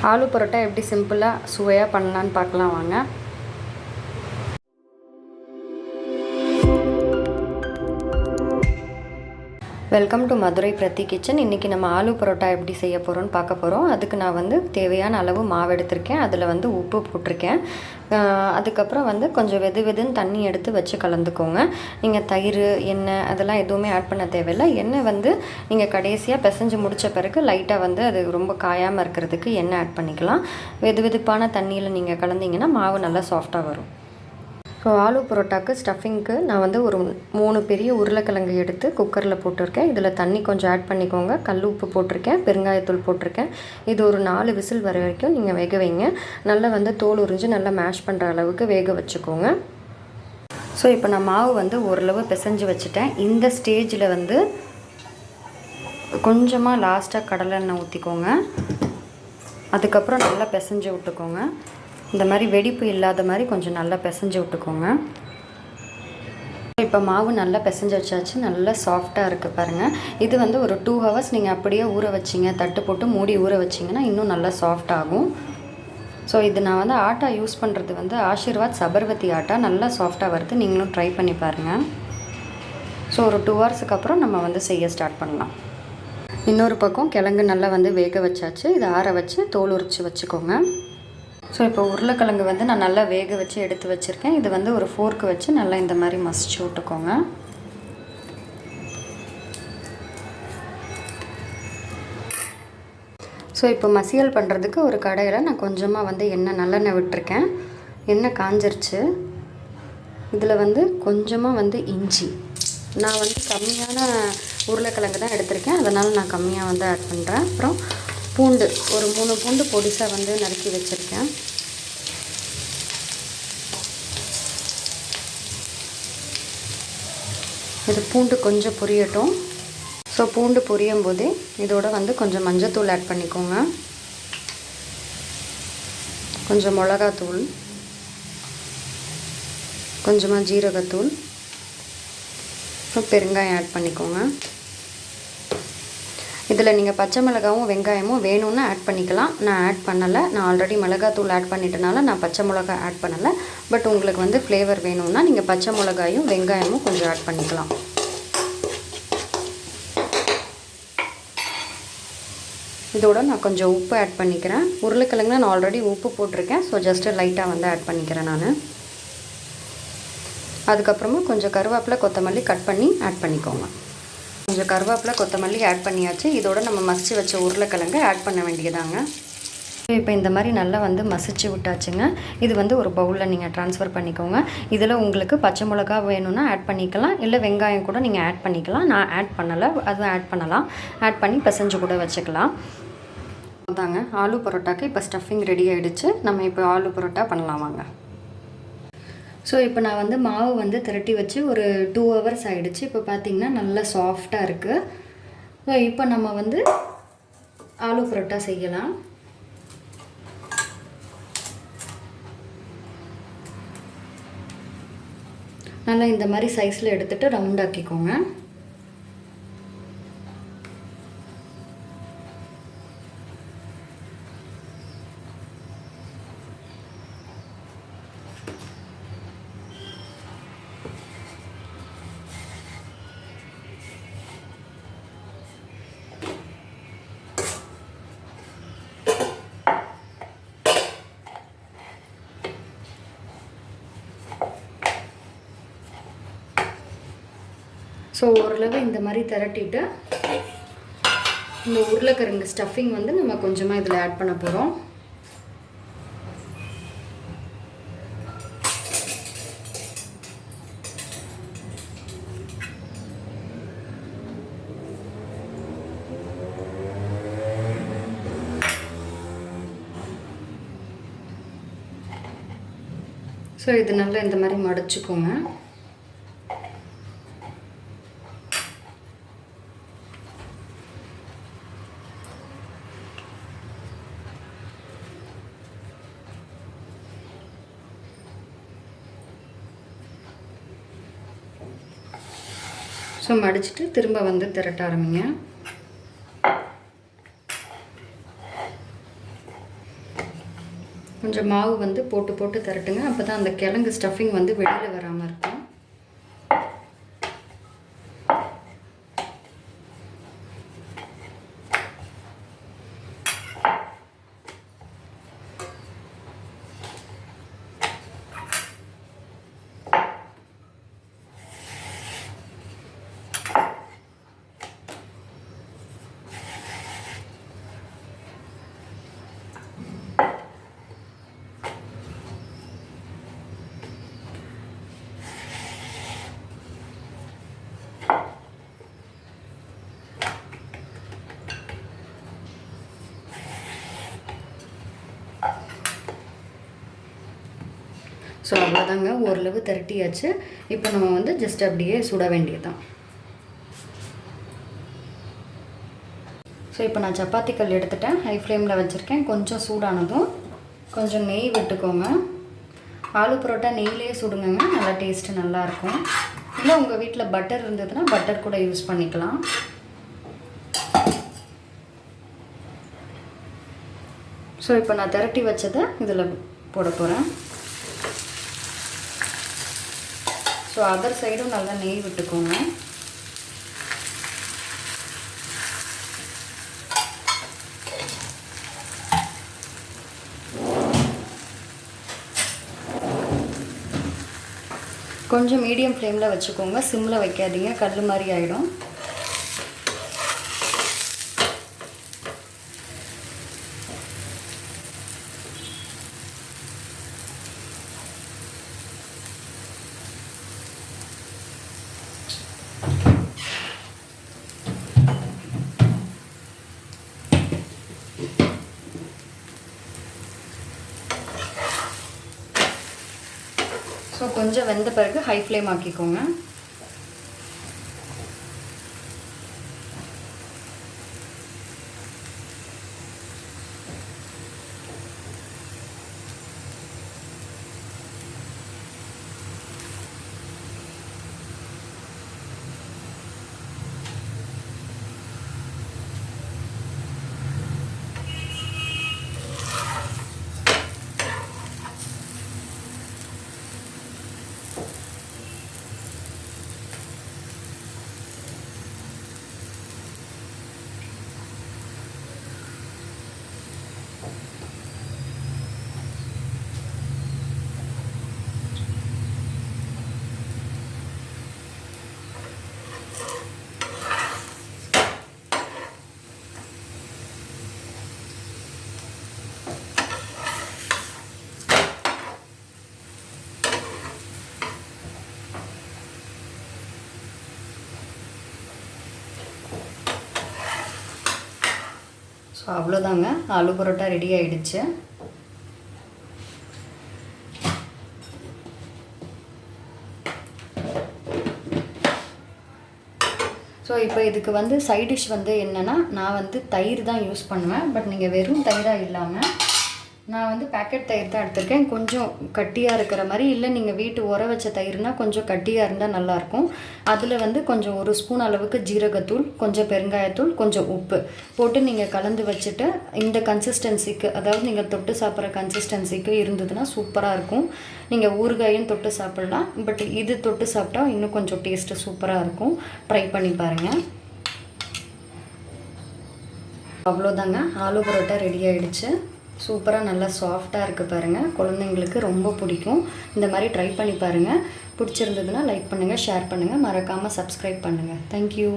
ஆலு பரோட்டா எப்படி சிம்பிளாக சுவையாக பண்ணலான்னு பார்க்கலாம் வாங்க. வெல்கம் டு மதுரை பிரதி கிச்சன். இன்றைக்கி நம்ம ஆலு பரோட்டா எப்படி செய்ய போகிறோன்னு பார்க்க போகிறோம். அதுக்கு நான் தேவையான அளவு மாவு எடுத்திருக்கேன். அதில் உப்பு போட்டிருக்கேன். அதுக்கப்புறம் கொஞ்சம் வெதுன்னு தண்ணி எடுத்து வச்சு கலந்துக்கோங்க. நீங்கள் தயிர், எண்ணெய் அதெல்லாம் எதுவுமே ஆட் பண்ண தேவையில்லை. எண்ணெய் நீங்கள் கடைசியாக பிசைஞ்சு முடித்த பிறகு லைட்டாக அது ரொம்ப காயாமல் இருக்கிறதுக்கு எண்ணெய் ஆட் பண்ணிக்கலாம். வெதுப்பான தண்ணியில் நீங்கள் கலந்தீங்கன்னா மாவு நல்லா சாஃப்டாக வரும். ஸோ ஆலு பரோட்டாக்கு ஸ்டஃபிங்க்கு நான் ஒரு 3 பெரிய உருளைக்கிழங்கு எடுத்து குக்கரில் போட்டிருக்கேன். இதில் தண்ணி கொஞ்சம் ஆட் பண்ணிக்கோங்க. கல் உப்பு போட்டிருக்கேன், பெருங்காயத்தூள் போட்டிருக்கேன். இது ஒரு 4 விசில் வர வரைக்கும் நீங்கள் வேக வைங்க. நல்லா தோல் உறிஞ்சு நல்லா மேஷ் பண்ணுற அளவுக்கு வேக வச்சுக்கோங்க. ஸோ இப்போ நான் மாவு ஓரளவு பிசைஞ்சு வச்சுட்டேன். இந்த ஸ்டேஜில் கொஞ்சமாக லாஸ்ட்டாக கடலை எண்ணெய் ஊற்றிக்கோங்க. அதுக்கப்புறம் நல்லா பிசைஞ்சு விட்டுக்கோங்க. இந்த மாதிரி வெடிப்பு இல்லாத மாதிரி கொஞ்சம் நல்லா பிசைஞ்சு விட்டுக்கோங்க. இப்போ மாவு நல்லா பிசைஞ்சு வச்சாச்சு. நல்லா சாஃப்டாக இருக்குது பாருங்கள். இது ஒரு 2 ஹவர்ஸ் நீங்கள் அப்படியே ஊற வச்சிங்க, தட்டு போட்டு மூடி ஊற வச்சிங்கன்னா இன்னும் நல்லா சாஃப்ட் ஆகும். ஸோ இது நான் ஆட்டா யூஸ் பண்ணுறது ஆஷீர்வாத் சபர்வதி ஆட்டா. நல்லா சாஃப்டாக வருது. நீங்களும் ட்ரை பண்ணி பாருங்கள். ஸோ ஒரு 2 ஹவர்ஸுக்கு அப்புறம் நம்ம செய்ய ஸ்டார்ட் பண்ணலாம். இன்னொரு பக்கம் கிழங்கு நல்லா வேக வச்சாச்சு. இதை ஆற வச்சு தோல் உரித்து வச்சுக்கோங்க. ஸோ இப்போ உருளைக்கிழங்கு நான் நல்லா வேக வச்சு எடுத்து வச்சுருக்கேன். இது ஒரு ஃபோர்க்கு வச்சு நல்லா இந்த மாதிரி மசிச்சு விட்டுக்கோங்க. ஸோ இப்போ மசியல் பண்ணுறதுக்கு ஒரு கடையில் நான் கொஞ்சமாக எண்ணெய் நல்லெண்ணெய் விட்டுருக்கேன். எண்ணெய் காஞ்சிருச்சு. இதில் கொஞ்சமாக இஞ்சி, நான் கம்மியான உருளைக்கிழங்கு தான் எடுத்திருக்கேன், அதனால் நான் கம்மியாக ஆட் பண்ணுறேன். அப்புறம் பூண்டு ஒரு 3 பூண்டு பொடிசாக நறுக்கி வச்சுருக்கேன். இது பூண்டு கொஞ்சம் பொரியட்டும். ஸோ பூண்டு பொரியும் போதே இதோட கொஞ்சம் மஞ்சத்தூள் ஆட் பண்ணிக்கோங்க, கொஞ்சம் மிளகாத்தூள், கொஞ்சமாக ஜீரகத்தூள், பெருங்காயம் ஆட் பண்ணிக்கோங்க. இதில் நீங்கள் பச்சை மிளகாவும் வெங்காயமும் வேணும்னு ஆட் பண்ணிக்கலாம். நான் ஆட் பண்ணலை. நான் ஆல்ரெடி மிளகாத்தூள் ஆட் பண்ணிட்டனால நான் பச்சை மிளகா ஆட் பண்ணலை. பட் உங்களுக்கு ஃப்ளேவர் வேணும்னா நீங்கள் பச்சை மிளகாயும் வெங்காயமும் கொஞ்சம் ஆட் பண்ணிக்கலாம். இதோட நான் கொஞ்சம் உப்பு ஆட் பண்ணிக்கிறேன். உருளைக்கிழங்குல நான் ஆல்ரெடி உப்பு போட்டிருக்கேன். ஸோ ஜஸ்ட்டு லைட்டாக ஆட் பண்ணிக்கிறேன் நான். அதுக்கப்புறமா கொஞ்சம் கருவேப்பிலை, கொத்தமல்லி கட் பண்ணி ஆட் பண்ணிக்கோங்க. கொஞ்சம் கருவேப்பிலை, கொத்தமல்லி ஆட் பண்ணியாச்சு. இதோட நம்ம மசிச்சு வச்ச உருளைக்கிழங்கு ஆட் பண்ண வேண்டியதாங்க. இப்போ இந்த மாதிரி நல்லா மசிச்சு விட்டாச்சுங்க. இது ஒரு பவுலில் நீங்கள் ட்ரான்ஸ்ஃபர் பண்ணிக்கோங்க. இதில் உங்களுக்கு பச்சை மிளகா வேணும்னா ஆட் பண்ணிக்கலாம், இல்லை வெங்காயம் கூட நீங்கள் ஆட் பண்ணிக்கலாம். நான் ஆட் பண்ணலை, அதுவும் ஆட் பண்ணலாம். ஆட் பண்ணி பிசைஞ்சு கூட வச்சுக்கலாம். அதாங்க ஆலு பரோட்டாக்கு இப்போ ஸ்டஃபிங் ரெடி ஆகிடுச்சு. நம்ம இப்போ ஆலு பரோட்டா பண்ணலாம் வாங்க. ஸோ இப்போ நான் மாவு திரட்டி வச்சு ஒரு 2 ஹவர்ஸ் ஆகிடுச்சு. இப்போ பார்த்திங்கன்னா நல்லா சாஃப்டாக இருக்குது. ஸோ இப்போ நம்ம ஆலு பரோட்டா செய்யலாம். நல்லா இந்த மாதிரி சைஸில் எடுத்துகிட்டு ரவுண்ட் ஆக்கிக்கோங்க. ஸோ ஓரளவு இந்த மாதிரி திரட்டிட்டு இந்த உருளைக்கிழங்கு ஸ்டஃபிங் நம்ம கொஞ்சமாக இதில் ஆட் பண்ண போகிறோம். ஸோ இது நல்லா இந்த மாதிரி மடிச்சுக்கோங்க. ஸோ மடிச்சுட்டு திரும்ப திரட்ட ஆரம்பிங்க. கொஞ்சம் மாவு வந்து போட்டு போட்டு திரட்டுங்க. அப்போ தான் அந்த கிழங்கு ஸ்டஃபிங் வந்து வெளியில் வராமல் இருக்கும். ஸோ அவ்வளோதாங்க, ஓரளவு திரட்டியாச்சு. இப்போ நம்ம வந்து ஜஸ்ட் அப்படியே சுட வேண்டியது தான். ஸோ இப்போ நான் சப்பாத்தி கல் எடுத்துட்டேன், ஹை ஃப்ளேமில் வச்சுருக்கேன். கொஞ்சம் சூடானதும் கொஞ்சம் நெய் விட்டுக்கோங்க. ஆலு பரோட்டா நெய்லேயே சுடுங்கங்க, நல்லா டேஸ்ட்டு நல்லாயிருக்கும். இல்லை உங்கள் வீட்டில் பட்டர் இருந்ததுன்னா பட்டர் கூட யூஸ் பண்ணிக்கலாம். ஸோ இப்போ நான் திரட்டி வச்சதை இதில் போட போகிறேன். ஸோ அதர் சைடும் நல்லா நெய் விட்டுக்கோங்க. கொஞ்சம் மீடியம் ஃப்ளேமில் வச்சுக்கோங்க, சிம்மில் வைக்காதீங்க, கல் மாதிரி ஆகிடும். ஸோ கொஞ்சம் வெந்த பிறகு ஹை ஃப்ளேம் ஆக்கிக்கோங்க. ஸோ அவ்வளோதாங்க, ஆலு பரோட்டா ரெடி ஆகிடுச்சு. ஸோ இப்போ இதுக்கு வந்து சைட் டிஷ் வந்து என்னென்னா, நான் வந்து தயிர் தான் யூஸ் பண்ணுவேன். பட் நீங்கள் வெறும் தயிராக இல்லாமல் நான் வந்து பேக்கெட் தயிர் தான் எடுத்திருக்கேன். கொஞ்சம் கட்டியாக இருக்கிற மாதிரி, இல்லை நீங்கள் வீட்டு உர வச்ச தயிர்னால் கொஞ்சம் கட்டியாக இருந்தால் நல்லாயிருக்கும். அதில் வந்து கொஞ்சம் 1 ஸ்பூன் அளவுக்கு ஜீரகத்தூள், கொஞ்சம் பெருங்காயத்தூள், கொஞ்சம் உப்பு போட்டு நீங்கள் கலந்து வச்சுட்டு இந்த கன்சிஸ்டன்சிக்கு, அதாவது நீங்கள் தொட்டு சாப்பிட்ற கன்சிஸ்டன்சிக்கு இருந்ததுன்னா சூப்பராக இருக்கும். நீங்கள் ஊறுகாயும் தொட்டு சாப்பிட்லாம், பட் இது தொட்டு சாப்பிட்டா இன்னும் கொஞ்சம் டேஸ்ட்டு சூப்பராக இருக்கும். ட்ரை பண்ணி பாருங்கள். அவ்வளோதாங்க, ஆலு பரோட்டா ரெடி ஆகிடுச்சு. சூப்பராக நல்லா சாஃப்டாக இருக்குது பாருங்கள். குழந்தைங்களுக்கு ரொம்ப பிடிக்கும். இந்த மாதிரி ட்ரை பண்ணி பாருங்கள். பிடிச்சிருந்ததுன்னா லைக் பண்ணுங்கள், ஷேர் பண்ணுங்கள், மறக்காமல் சப்ஸ்கிரைப் பண்ணுங்கள். தேங்க்யூ.